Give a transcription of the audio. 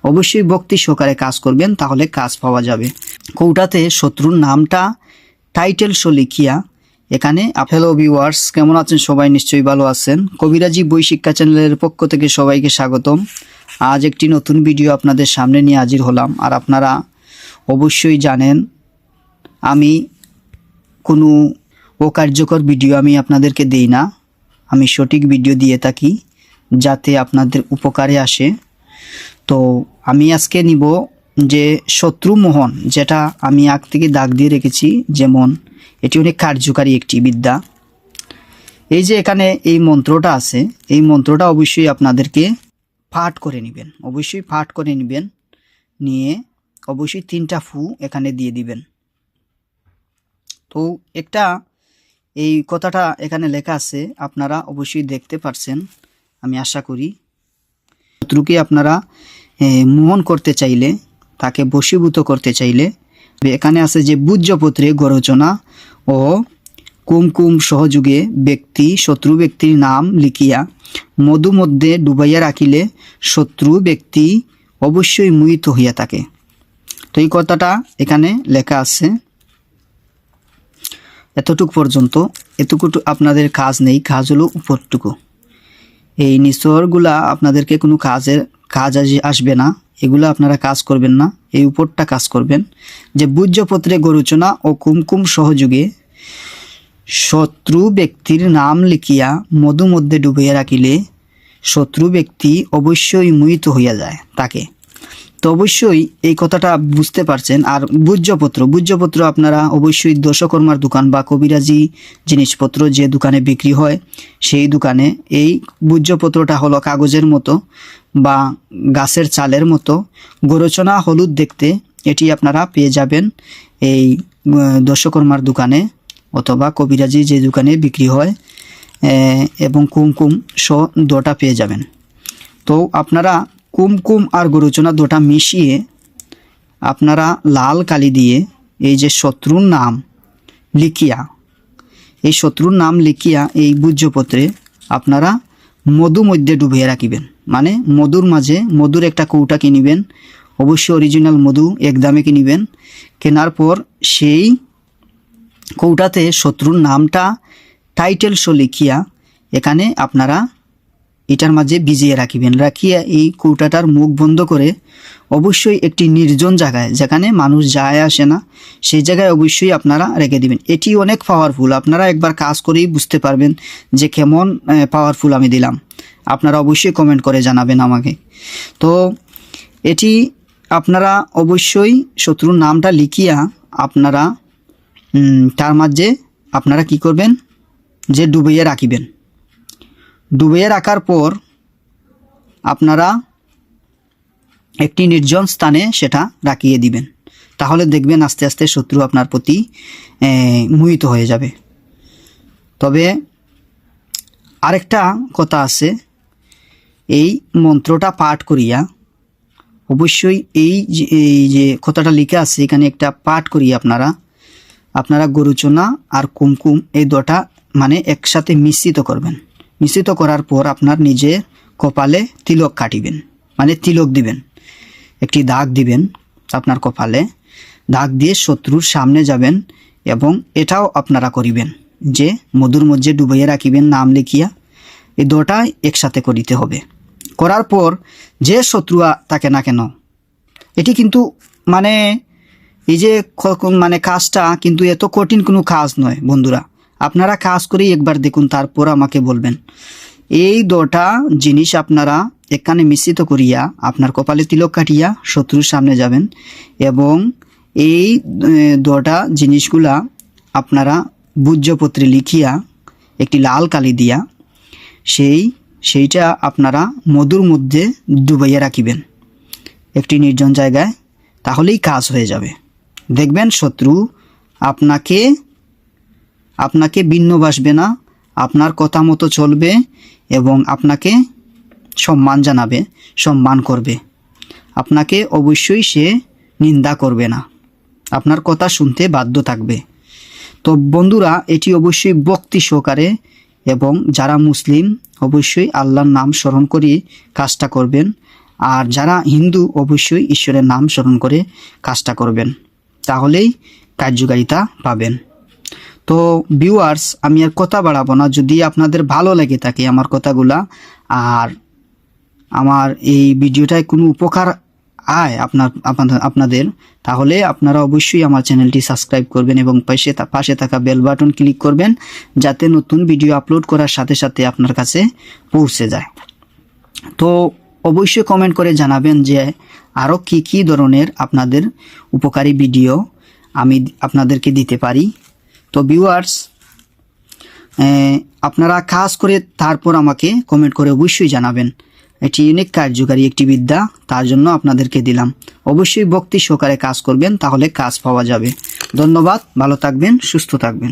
অবশ্যই ভক্তি সহকারে কাজ করবেন, তাহলে কাজ পাওয়া যাবে। কৌটাতে শত্রুর নামটা টাইটেল শো লিখিয়া এখানে হ্যালো ভিউয়ার্স, কেমন আছেন সবাই? নিশ্চয়ই ভালো আছেন। কবিরাজি বই শিক্ষা চ্যানেলের পক্ষ থেকে সবাইকে স্বাগতম। আজ একটি নতুন ভিডিও আপনাদের সামনে নিয়ে হাজির হলাম। আর আপনারা অবশ্যই জানেন আমি কোনো অকার্যকর ভিডিও আমি আপনাদেরকে দেই না, আমি সঠিক ভিডিও দিয়ে থাকি যাতে আপনাদের উপকারে আসে। তো আমি আজকে নিব যে শত্রু মোহন, যেটা আমি আগ থেকে দাগ দিয়ে রেখেছি, যেমন এটি অনেক কার্যকারী একটি বিদ্যা। এই যে এখানে এই মন্ত্রটা আছে, এই মন্ত্রটা অবশ্যই আপনাদেরকে পাঠ করে নেবেন, অবশ্যই পাঠ করে নেবেন। নিয়ে অবশ্যই 3টা ফু এখানে দিয়ে দিবেন। তো একটা এই কথাটা এখানে লেখা আছে, আপনারা অবশ্যই দেখতে পারছেন আমি আশা করি। শত্রুকে আপনারা মোহন করতে চাইলে, তাকে বশীভূত করতে চাইলে এখানে আছে যে ভূজ্যপত্রে গরচনা ও কুমকুম সহযোগে ব্যক্তি শত্রু ব্যক্তির নাম লিখিয়া মধু মধ্যে ডুবাইয়া রাখিলে শত্রু ব্যক্তি অবশ্যই মোহিত হইয়া থাকে। তো এই কথাটা এখানে লেখা আছে। এতটুকু পর্যন্ত, এতটুকু আপনাদের কাজ নেই, কাজ হলো উপরটুকু। এই নিচরগুলা আপনাদেরকে কোনো কাজ আসবে না, এগুলো আপনারা কাজ করবেন না, এই উপরটা কাজ করবেন। যে ভূজ্যপত্রে গরুচনা ও কুমকুম সহযোগে শত্রু ব্যক্তির নাম লিখিয়া মধু মধ্যে ডুবিয়ে রাখিলে শত্রু ব্যক্তি অবশ্যই মোহিত হইয়া যায় তাকে। তো অবশ্যই এই কথাটা বুঝতে পারছেন। আর ভূজ্যপত্র আপনারা অবশ্যই দশকর্মার দোকান বা কবিরাজি জিনিসপত্র যে দোকানে বিক্রি হয় সেই দোকানে এই ভূজ্যপত্রটা হলো কাগজের মতো বা গাছের চালের মতো, গরচনা হলুদ দেখতে। এটি আপনারা পেয়ে যাবেন এই দশকর্মার দোকানে অথবা কবিরাজি যে দোকানে বিক্রি হয়, এবং কুমকুম সহ 2টা পেয়ে যাবেন। তো আপনারা কুমকুম আর গরুচনা 2টা মিশিয়ে আপনারা লাল কালি দিয়ে এই যে শত্রুর নাম লিখিয়া, এই শত্রুর নাম লিখিয়া এই ভূজ্যপত্রে আপনারা মধু মধ্যে ডুবিয়ে রাখিবেন। মানে মধুর মাঝে, মধুর একটা কৌটা কিনিবেন, অবশ্যই অরিজিনাল মধু একদমে কিনিবেন। কেনার পর সেই কৌটাতে শত্রুর নামটা টাইটেল শো লিখিয়া এখানে আপনারা এটার মাঝে ভিজিয়ে রাখিবেন। রাখিয়া এই কৌটাটার মুখ বন্ধ করে অবশ্যই একটি নির্জন জায়গায়, যেখানে মানুষ যায় আসে না, সেই জায়গায় অবশ্যই আপনারা রেখে দিবেন। এটি অনেক পাওয়ারফুল, আপনারা একবার কাজ করেই বুঝতে পারবেন যে কেমন পাওয়ারফুল আমি দিলাম। আপনারা অবশ্যই কমেন্ট করে জানাবেন আমাকে। তো এটি আপনারা অবশ্যই শত্রুর নামটা লিখিয়া আপনারা তার মাঝে আপনারা কি করবেন, যে ডুবিয়ে রাখিবেন। ডুবিয়ে রাখার পর আপনারা একটি নির্জন স্থানে সেটা রাখিয়ে দিবেন। তাহলে দেখবেন আস্তে আস্তে শত্রু আপনার প্রতি মোহিত হয়ে যাবে। তবে আরেকটা কথা আছে, এই মন্ত্রটা পাঠ করিয়া অবশ্যই এই যে কথাটা লিখে আছে এখানে একটা পাঠ করিয়া আপনারা গরুচনা আর কুমকুম এই 2টা মানে একসাথে মিশ্রিত করবেন। মিশ্রিত করার পর আপনার নিজের কপালে তিলক কাটিবেন, মানে তিলক দিবেন, একটি দাগ দিবেন আপনার কপালে। দাগ দিয়ে শত্রুর সামনে যাবেন এবং এটাও আপনারা করিবেন যে মধুর মধ্যে ডুবাইয়া রাখিবেন নাম লিখিয়া। এই 2টা একসাথে করিতে হবে। করার পর যে শত্রু থাকে না কেন, এটি কিন্তু মানে এই যে মানে কাজটা কিন্তু এত কঠিন কোনো কাজ নয় বন্ধুরা। আপনারা কাজ করেই একবার দেখুন, তারপর আমাকে বলবেন। এই 2টা জিনিস আপনারা এখানে মিশ্রিত করিয়া আপনার কপালে তিলক কাটিয়া শত্রুর সামনে যাবেন এবং এই 2টা জিনিসগুলা আপনারা ভূজ্যপত্রে লিখিয়া একটি লাল কালি দিয়া সেইটা আপনারা মধুর মধ্যে ডুবাইয়া রাখিবেন একটি নির্জন জায়গায়। তাহলেই কাজ হয়ে যাবে। দেখবেন শত্রু আপনাকে ভিন্নবাসবে না, আপনার কথা মতো চলবে এবং আপনাকে সম্মান জানাবে, সম্মান করবে। আপনাকে অবশ্যই সে নিন্দা করবে না, আপনার কথা শুনতে বাধ্য থাকবে। তো বন্ধুরা এটি অবশ্যই ভক্তি সহকারে এবং যারা মুসলিম অবশ্যই আল্লাহর নাম স্মরণ করে কাজটা করবেন। আর যারা হিন্দু অবশ্যই ঈশ্বরের নাম স্মরণ করে কাজটা করবেন, তাহলেই কার্যকারিতা পাবেন। তো ভিউয়ার্স, আমি আর কথা বাড়াবো না। যদি আপনাদের ভালো লেগে থাকে আমার কথাগুলা আর আমার এই ভিডিওটায় কোনো উপকার আপনাদের, তাহলে আপনারা অবশ্যই আমার চ্যানেলটি সাবস্ক্রাইব করবেন এবং পাশে থাকা বেল বাটন ক্লিক করবেন, যাতে নতুন ভিডিও আপলোড করার সাথে সাথে আপনার কাছে পৌঁছে যায়। তো অবশ্যই কমেন্ট করে জানাবেন যে আরও কি ধরনের আপনাদের উপকারী ভিডিও আমি আপনাদেরকে দিতে পারি। তো ভিউয়ার্স, আপনারা কাজ করে তারপর আমাকে কমেন্ট করে অবশ্যই জানাবেন। এটি অনেক কার্যকারী একটি বিদ্যা, তার জন্য আপনাদেরকে দিলাম। অবশ্যই ভক্তি সহকারে কাজ করবেন, তাহলে কাজ পাওয়া যাবে। ধন্যবাদ, ভালো থাকবেন, সুস্থ থাকবেন।